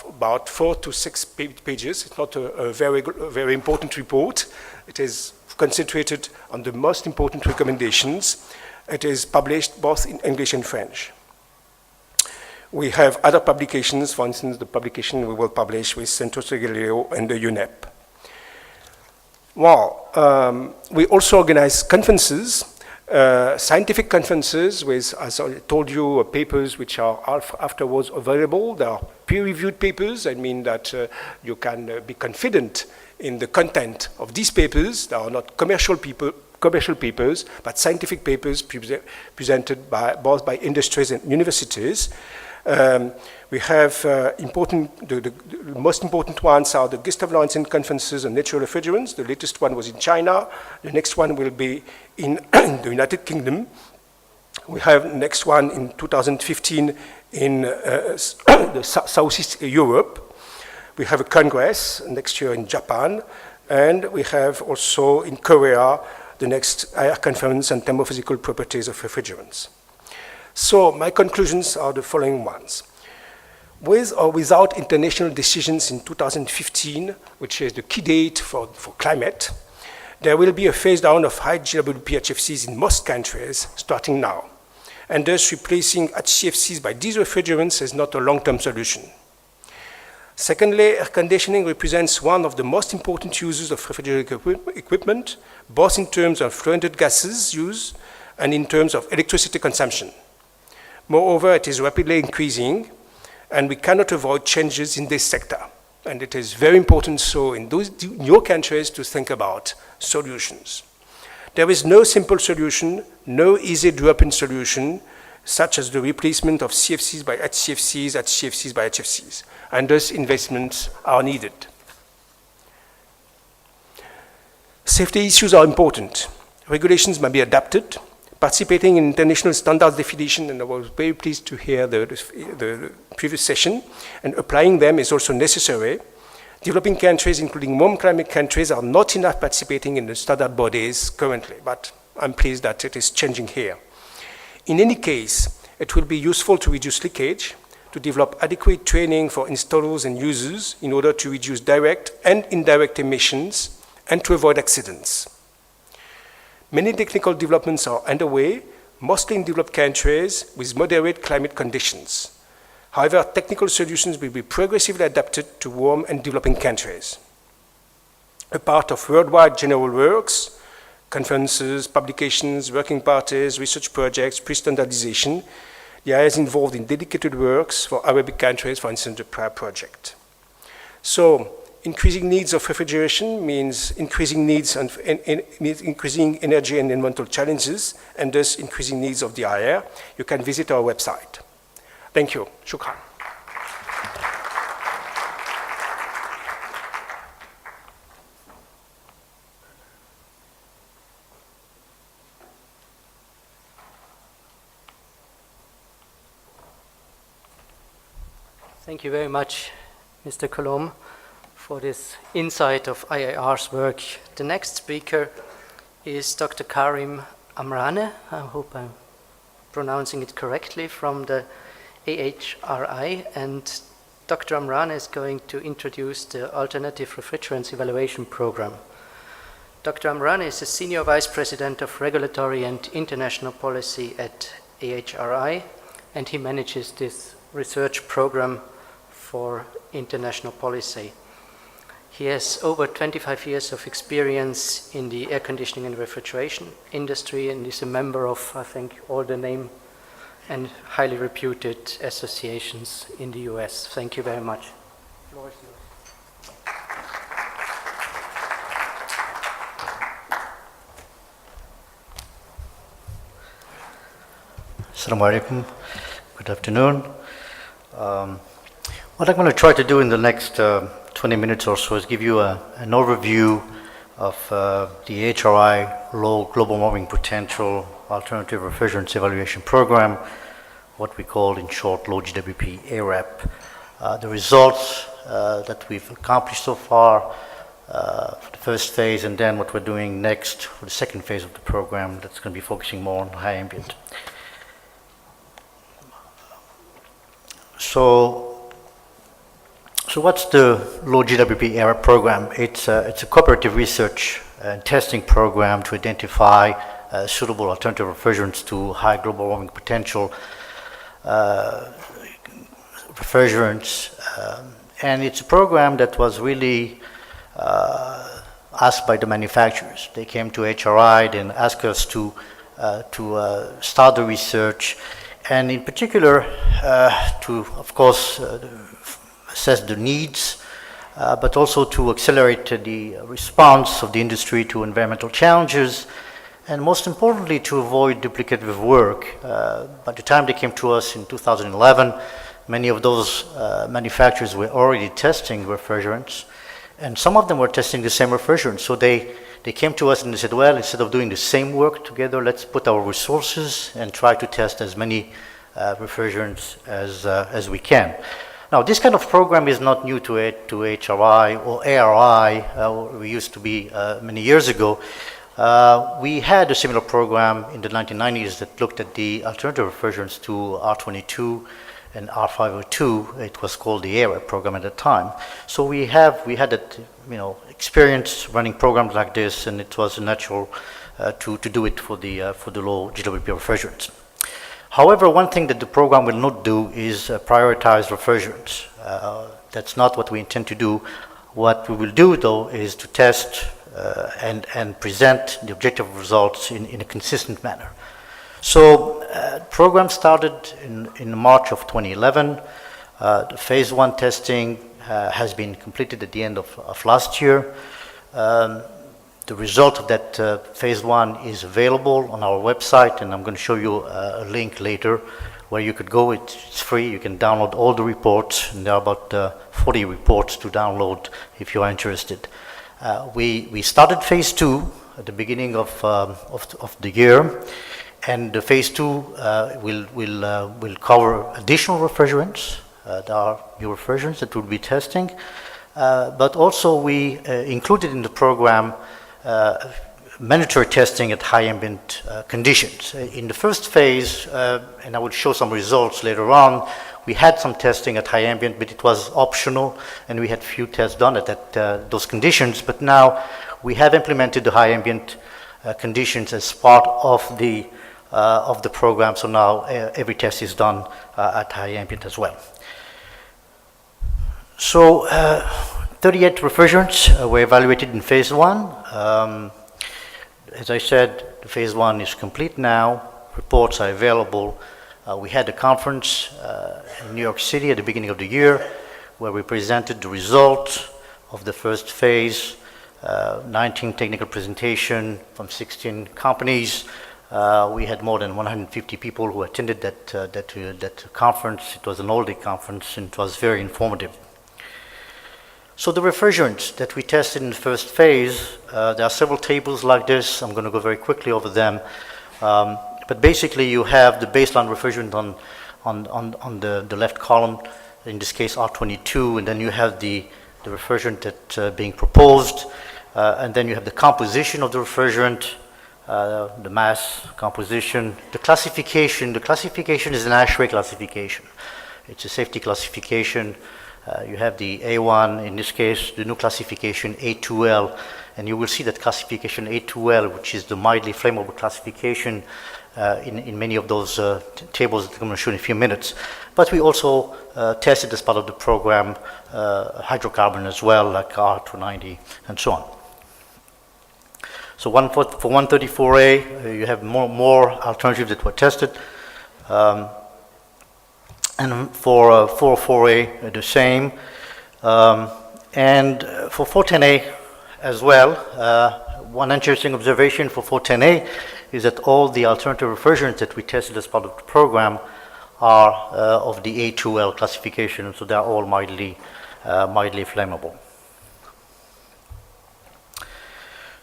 about 4 to 6 pages. It's not a very important report. It is concentrated on the most important recommendations. It is published both in English and French. We have other publications, for instance, the publication we will publish with Centros de Galileo and the UNEP. Well, we also organize conferences, scientific conferences with, as I told you, papers which are afterwards available. They are peer-reviewed papers. I mean that you can be confident in the content of these papers. They are not commercial papers, but scientific papers presented both by industries and universities. We have the most important ones are the Gustav Lorentz conferences on natural refrigerants. The latest one was in China. The next one will be in the United Kingdom. We have the next one in 2015 in the Southeast Europe. We have a congress next year in Japan. And we have also in Korea the next IR conference on thermophysical properties of refrigerants. So my conclusions are the following ones. With or without international decisions in 2015, which is the key date for climate, there will be a phase down of high GWP HFCs in most countries starting now, and thus replacing HCFCs by these refrigerants is not a long-term solution. Secondly, air conditioning represents one of the most important uses of refrigerator equipment, both in terms of fluorinated gases use and in terms of electricity consumption. Moreover, it is rapidly increasing, and we cannot avoid changes in this sector. And it is very important so in your countries to think about solutions. There is no simple solution, no easy drop-in solution, such as the replacement of CFCs by HCFCs, HCFCs by HFCs, and thus investments are needed. Safety issues are important. Regulations may be adapted. Participating in international standards definition, and I was very pleased to hear the previous session, and applying them is also necessary. Developing countries, including warm climate countries, are not enough participating in the standard bodies currently, but I'm pleased that it is changing here. In any case, it will be useful to reduce leakage, to develop adequate training for installers and users in order to reduce direct and indirect emissions and to avoid accidents. Many technical developments are underway, mostly in developed countries with moderate climate conditions. However, technical solutions will be progressively adapted to warm and developing countries. A part of worldwide general works, conferences, publications, working parties, research projects, pre-standardization, the areas involved in dedicated works for Arabic countries, for instance, the PRA project. So, increasing needs of refrigeration means increasing needs and increasing energy and environmental challenges, and thus increasing needs of the IR. You can visit our website. Thank you. Shukran. Thank you very much, Mr. Colombe, for this insight of IIR's work. The next speaker is Dr. Karim Amrane. I hope I'm pronouncing it correctly, from the AHRI. And Dr. Amrane is going to introduce the Alternative Refrigerants Evaluation Program. Dr. Amrane is the Senior Vice President of Regulatory and International Policy at AHRI, and he manages this research program for international policy. He has over 25 years of experience in the air conditioning and refrigeration industry, and is a member of, I think, all the name and highly reputed associations in the US. Thank you very much. The floor is yours. Assalamu alaikum. Good afternoon. What I'm going to try to do in the next 20 minutes or so is give you an overview of the HRI Low Global Warming Potential Alternative Refrigerants Evaluation Program, what we call in short Low GWP AREP. The results that we've accomplished so far for the first phase, and then what we're doing next for the second phase of the program that's going to be focusing more on high ambient. So So what's the low GWP era program? It's a cooperative research and testing program to identify suitable alternative refrigerants to high global warming potential refrigerants. And it's a program that was really asked by the manufacturers. They came to HRI and asked us to start the research, and in particular to, of course, assess the needs, but also to accelerate the response of the industry to environmental challenges, and most importantly, to avoid duplicative work. By the time they came to us in 2011, many of those manufacturers were already testing refrigerants, and some of them were testing the same refrigerant. So they came to us and they said, well, instead of doing the same work together, let's put our resources and try to test as many refrigerants as we can. Now, this kind of program is not new to HRI or ARI. We used to be many years ago. We had a similar program in the 1990s that looked at the alternative refrigerants to R22 and R502. It was called the ARA program at the time. So we had that, experience running programs like this, and it was natural to do it for the low GWP refrigerants. However, one thing that the program will not do is prioritize refrigerants. That's not what we intend to do. What we will do, though, is to test and present the objective results in a consistent manner. So the program started in March of 2011. The phase 1 testing has been completed at the end of last year. The result of that phase 1 is available on our website, and I'm going to show you a link later where you could go. It's free. You can download all the reports, and there are about 40 reports to download if you are interested. We started phase 2 at the beginning of the year, and the phase 2 will cover additional refrigerants. There are new refrigerants that we'll be testing, but also we included in the program mandatory testing at high ambient conditions. In the first phase, and I will show some results later on, we had some testing at high ambient, but it was optional, and we had few tests done at those conditions. But now we have implemented the high ambient conditions as part of the program. So now every test is done at high ambient as well. So 38 refrigerants were evaluated in phase 1. As I said, the phase 1 is complete now. Reports are available. We had a conference in New York City at the beginning of the year where we presented the results of the first phase, 19 technical presentations from 16 companies. We had more than 150 people who attended that conference. It was an all-day conference, and it was very informative. So the refrigerants that we tested in the first phase, there are several tables like this. I'm going to go very quickly over them. But basically, you have the baseline refrigerant on the left column, in this case R22, and then you have the refrigerant that's being proposed, and then you have the composition of the refrigerant, the mass composition, the classification. The classification is an ASHRAE classification. It's a safety classification. You have the A1, in this case, the new classification A2L, and you will see that classification A2L, which is the mildly flammable classification, in many of those tables that I'm going to show in a few minutes. But we also tested as part of the program hydrocarbon as well, like R290 and so on. So for 134A, you have more alternatives that were tested. And for 404A, the same. And for 410A as well, one interesting observation for 410A is that all the alternative refrigerants that we tested as part of the program are of the A2L classification, so they're all mildly flammable.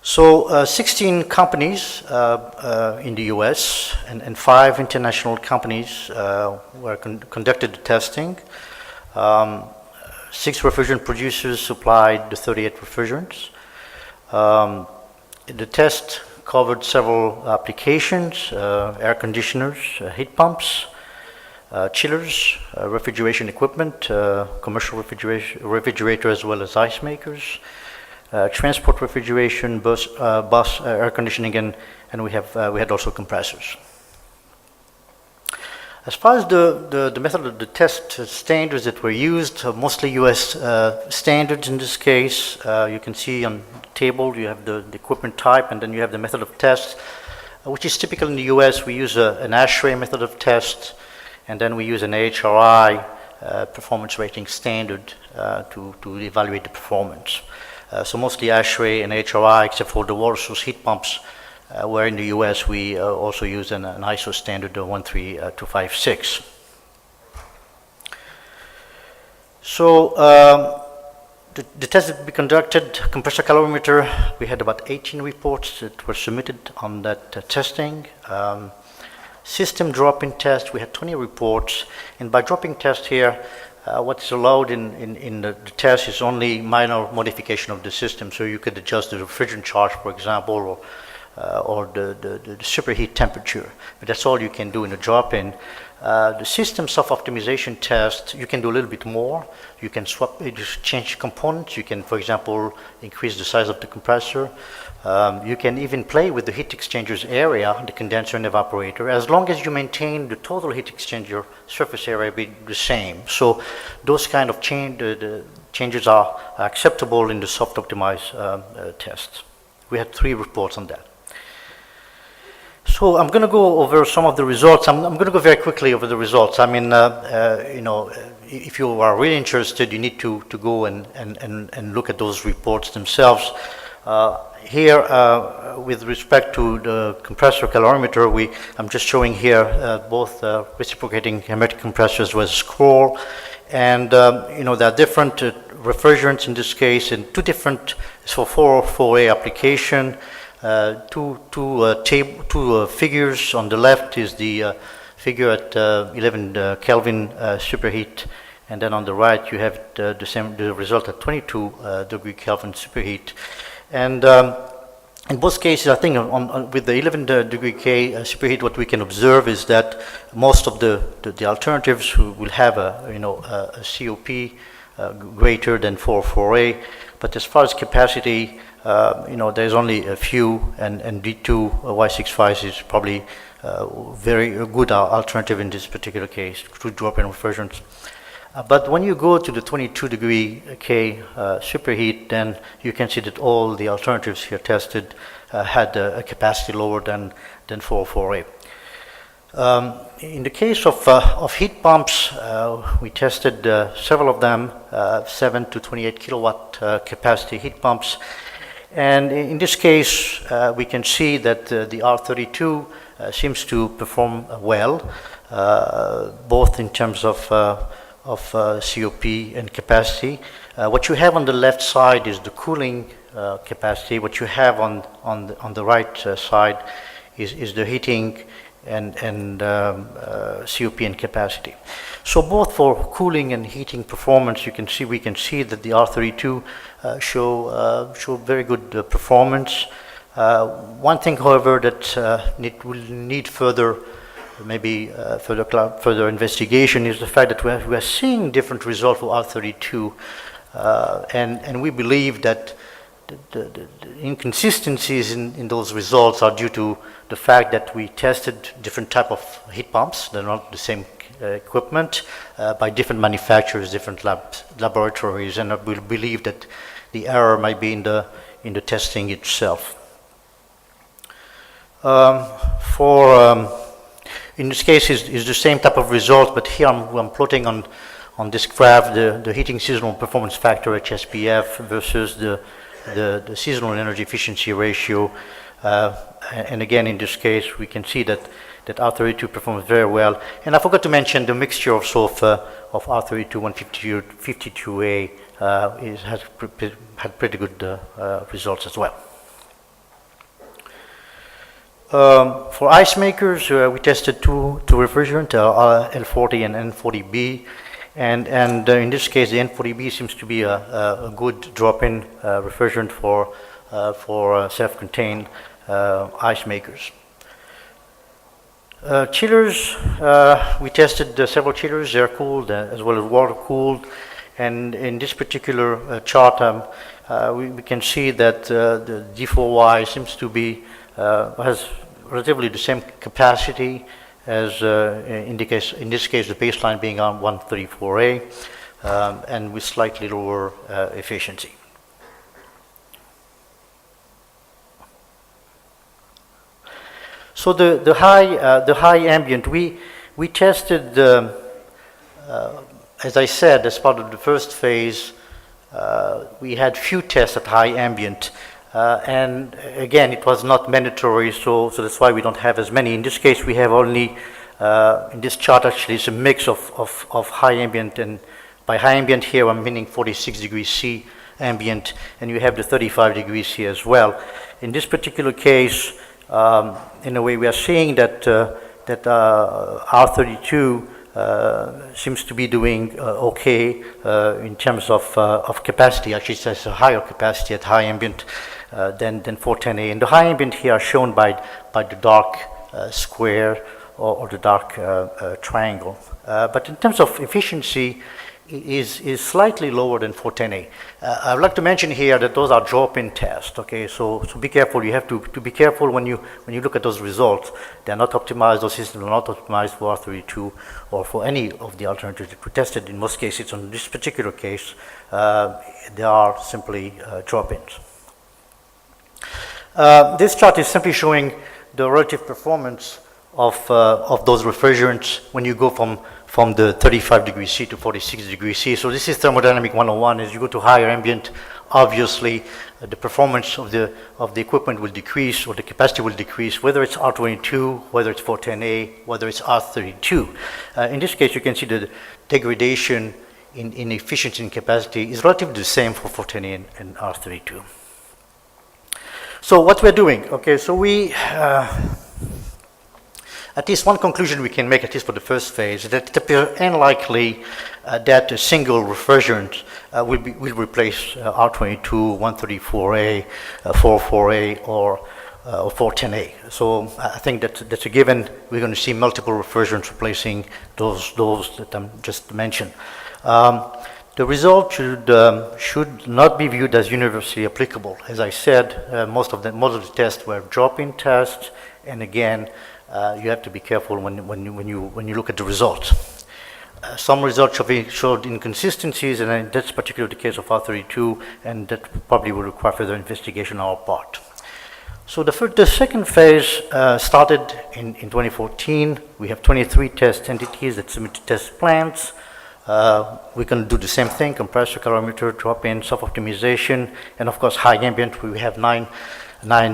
So 16 companies in the US and 5 international companies were conducted the testing. 6 refrigerant producers supplied the 38 refrigerants. The test covered several applications, air conditioners, heat pumps, chillers, refrigeration equipment, commercial refrigerator as well as ice makers, transport refrigeration, bus air conditioning, and we had also compressors. As far as the method of the test standards that were used, mostly US standards in this case. You can see on the table you have the equipment type, and then you have the method of test, which is typical in the US. We use an ASHRAE method of test, and then we use an AHRI performance rating standard to evaluate the performance. So mostly ASHRAE and AHRI, except for the water source heat pumps, where in the US we also use an ISO standard of 13256. So the test that we conducted, compressor calorimeter, we had about 18 reports that were submitted on that testing. System drop-in test, we had 20 reports, and by drop-in test here, what's allowed in the test is only minor modification of the system. So you could adjust the refrigerant charge, for example, or the superheat temperature, but that's all you can do in a drop-in. The system self-optimization test, you can do a little bit more. You can change components. You can, for example, increase the size of the compressor. You can even play with the heat exchangers area, the condenser and evaporator, as long as you maintain the total heat exchanger surface area be the same. So those kind of changes are acceptable in the soft-optimized test. We had 3 reports on that. So I'm going to go over some of the results. I'm going to go very quickly over the results. I mean, you know, if you are really interested, you need to go and look at those reports themselves. Here, with respect to the compressor calorimeter, I'm just showing here both reciprocating hermetic compressors with scroll, and you know, there are different refrigerants in this case, and 2 different, so 404A application. Two figures. On the left is the figure at 11 Kelvin superheat, and then on the right you have the result at 22 degree Kelvin superheat. And in both cases, I think with the 11 degree K superheat, what we can observe is that most of the alternatives will have a COP greater than 404A, but as far as capacity, you know, there's only a few, and D2-Y65 is probably very good alternative in this particular case to drop-in refrigerants. But when you go to the 22 degree K superheat, then you can see that all the alternatives here tested had a capacity lower than 404A. In the case of heat pumps, we tested several of them, 7 to 28 kilowatt capacity heat pumps. And in this case, we can see that the R32 seems to perform well, both in terms of COP and capacity. What you have on the left side is the cooling capacity. What you have on the right side is the heating and COP and capacity. So both for cooling and heating performance, we can see that the R32 show very good performance. One thing, however, that will need further investigation is the fact that we are seeing different results for R32, and we believe that the inconsistencies in those results are due to the fact that we tested different type of heat pumps. They're not the same equipment by different manufacturers, different laboratories, and we believe that the error might be in the testing itself. In this case is the same type of result, but here I'm plotting on this graph the heating seasonal performance factor HSPF versus the seasonal energy efficiency ratio, and again in this case we can see that R32 performs very well. And I forgot to mention the mixture also of R32 152A had pretty good results as well. For ice makers, we tested two refrigerant, L40 and N40B, and in this case the N40B seems to be a good drop-in refrigerant for self-contained ice makers. Chillers, we tested several chillers, air-cooled as well as water-cooled. And in this particular chart, we can see that the D4Y seems to be, has relatively the same capacity as in this case the baseline being on 134A, and with slightly lower efficiency. So the high ambient, we tested, as I said, as part of the first phase, we had few tests at high ambient, and again, it was not mandatory, so that's why we don't have as many. In this case, we have only, in this chart actually, it's a mix of high ambient, and by high ambient here, I'm meaning 46 degrees C ambient, and you have the 35 degrees C as well. In this particular case, in a way, we are seeing that R32 seems to be doing okay in terms of capacity. Actually, it has a higher capacity at high ambient than 410A. And the high ambient here are shown by the dark square or the dark triangle. But in terms of efficiency, is slightly lower than 410A. I would like to mention here that those are drop-in tests. Okay, so be careful. You have to be careful when you look at those results. They are not optimized. Those systems are not optimized for R32 or for any of the alternatives that we tested. In most cases, on this particular case, they are simply drop-ins. This chart is simply showing the relative performance of those refrigerants when you go from the 35 degrees C to 46 degrees C. So this is thermodynamic 101. As you go to higher ambient, obviously the performance of the equipment will decrease, or the capacity will decrease, whether it's R22, whether it's 410A, whether it's R32. In this case, you can see the degradation in efficiency and capacity is relatively the same for 410A and R32. So what we're doing, okay, so we at least one conclusion we can make, at least for the first phase, is that it appears unlikely that a single refrigerant will replace R22, 134A, 44A, or 410A. So I think that's a given. We're going to see multiple refrigerants replacing those that I just mentioned. The result should not be viewed as universally applicable. As I said, most of the tests were drop-in tests, and again, you have to be careful when you look at the results. Some results showed inconsistencies, and that's particularly the case of R32, and that probably will require further investigation on our part. So the second phase started in 2014. We have 23 test entities that submitted test plans. We can do the same thing: compressor, calorimeter, drop-in, self-optimization, and of course high ambient. We have nine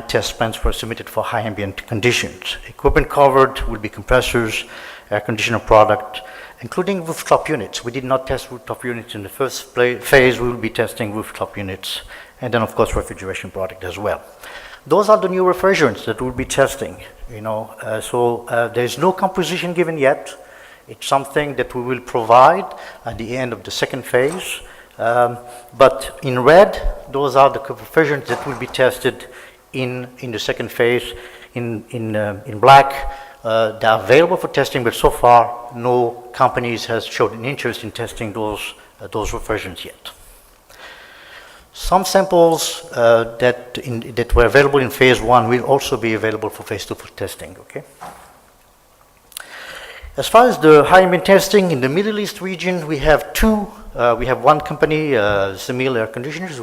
test plans were submitted for high ambient conditions. Equipment covered will be compressors, air conditioner product, including rooftop units. We did not test rooftop units in the first phase. We will be testing rooftop units, and then of course refrigeration product as well. Those are the new refrigerants that we'll be testing. So there's no composition given yet. It's something that we will provide at the end of the second phase. But in red, those are the refrigerants that will be tested in the second phase. In black, they are available for testing, but so far no companies has showed an interest in testing those refrigerants yet. Some samples that were available in phase 1 will also be available for phase 2 for testing. Okay. As far as the high ambient testing in the Middle East region, we have two. We have one company, Zamil Air Conditioners,